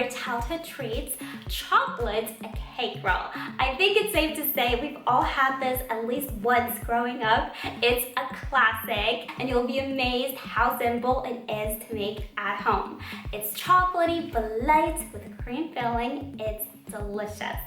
favorite childhood treats, chocolate cake roll. I think it's safe to say we've all had this at least once growing up. It's a classic, and you'll be amazed how simple it is to make at home. It's chocolatey but light with a cream filling. It's delicious.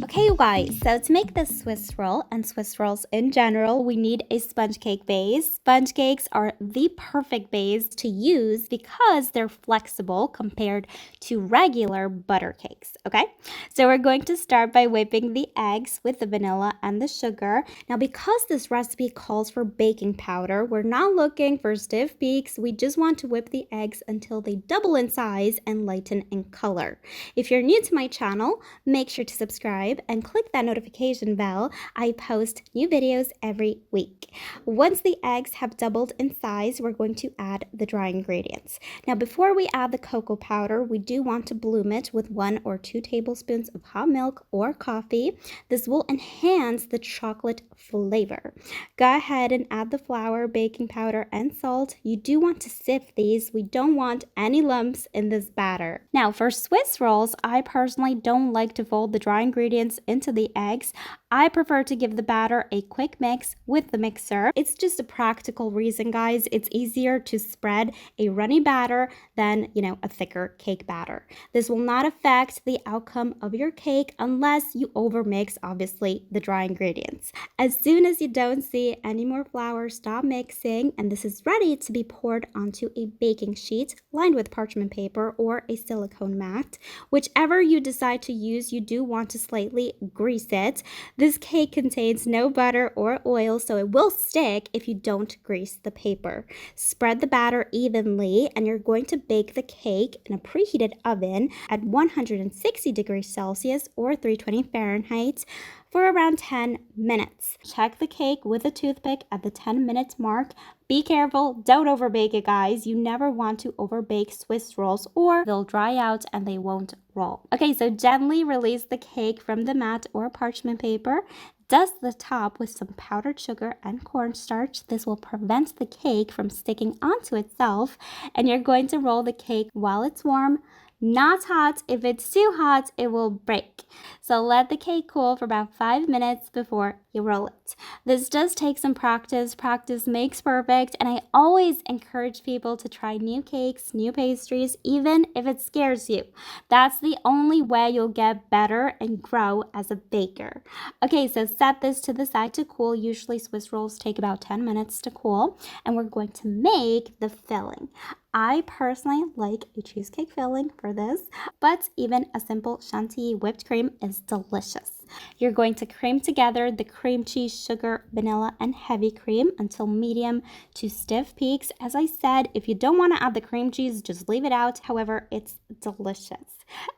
Okay, you guys, so to make this Swiss roll and Swiss rolls in general, we need a sponge cake base. Sponge cakes are the perfect base to use because they're flexible compared to regular butter cakes, okay? So we're going to start by whipping the eggs with the vanilla and the sugar. Now, because this recipe calls for baking powder, we're not looking for stiff peaks. We just want to whip the eggs until they double in size and lighten in color. If you're new to my channel, make sure to subscribe and click that notification bell. I post new videos every week. Once the eggs have doubled in size, we're going to add the dry ingredients. Now, before we add the cocoa powder, we do want to bloom it with 1 or 2 tablespoons of hot milk or coffee. This will enhance the chocolate flavor. Go ahead and add the flour, baking powder, and salt. You do want to sift these. We don't want any lumps in this batter. Now, for Swiss rolls, I personally don't like to fold the dry ingredients into the eggs. I prefer to give the batter a quick mix with the mixer. It's just a practical reason, guys. It's easier to spread a runny batter than, a thicker cake batter. This will not affect the outcome of your cake unless you overmix, obviously, the dry ingredients. As soon as you don't see any more flour, stop mixing, and this is ready to be poured onto a baking sheet lined with parchment paper or a silicone mat. Whichever you decide to use, you do want to slightly grease it. This cake contains no butter or oil, so it will stick if you don't grease the paper. Spread the batter evenly, and you're going to bake the cake in a preheated oven at 160 degrees Celsius or 320 Fahrenheit for around 10 minutes. Check the cake with a toothpick at the 10-minute mark. Be careful, don't overbake it, guys. You never want to overbake Swiss rolls or they'll dry out and they won't roll. Okay, so gently release the cake from the mat or parchment paper. Dust the top with some powdered sugar and cornstarch. This will prevent the cake from sticking onto itself, and you're going to roll the cake while it's warm. Not hot. If it's too hot, it will break. So let the cake cool for about 5 minutes before you roll it. This does take some practice. Practice makes perfect, and I always encourage people to try new cakes, new pastries, even if it scares you. That's the only way you'll get better and grow as a baker. Okay, so set this to the side to cool. Usually Swiss rolls take about 10 minutes to cool, and we're going to make the filling. I personally like a cheesecake filling for this, but even a simple Chantilly whipped cream is delicious. You're going to cream together the cream cheese, sugar, vanilla, and heavy cream until medium to stiff peaks. As I said, if you don't want to add the cream cheese, just leave it out. However, it's delicious.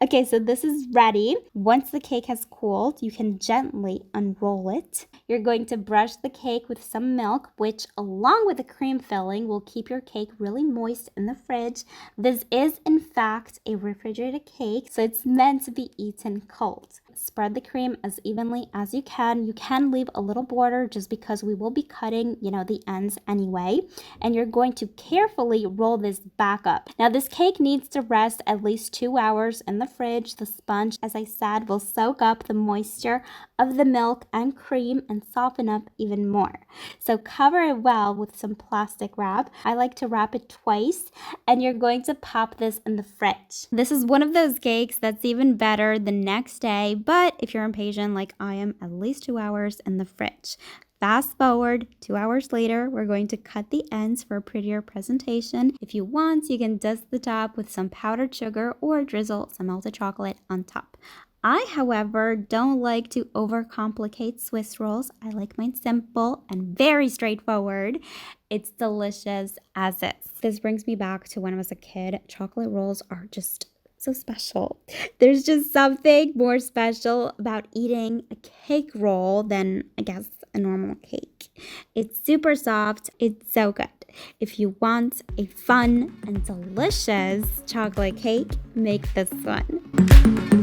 Okay, so this is ready. Once the cake has cooled, you can gently unroll it. You're going to brush the cake with some milk, which along with the cream filling will keep your cake really moist in the fridge. This is in fact a refrigerated cake, so it's meant to be eaten cold. Spread the cream as evenly as you can. You can leave a little border just because we will be cutting, the ends anyway. And you're going to carefully roll this back up. Now, this cake needs to rest at least 2 hours in the fridge. The sponge, as I said, will soak up the moisture of the milk and cream and soften up even more. So cover it well with some plastic wrap. I like to wrap it twice, and you're going to pop this in the fridge. This is one of those cakes that's even better the next day, but if you're impatient like I am, at least 2 hours in the fridge. Fast forward, 2 hours later, we're going to cut the ends for a prettier presentation. If you want, you can dust the top with some powdered sugar or drizzle some melted chocolate on top. I, however, don't like to overcomplicate Swiss rolls. I like mine simple and very straightforward. It's delicious as is. This brings me back to when I was a kid. Chocolate rolls are just so special. There's just something more special about eating a cake roll than, I guess, a normal cake. It's super soft. It's so good. If you want a fun and delicious chocolate cake, make this one.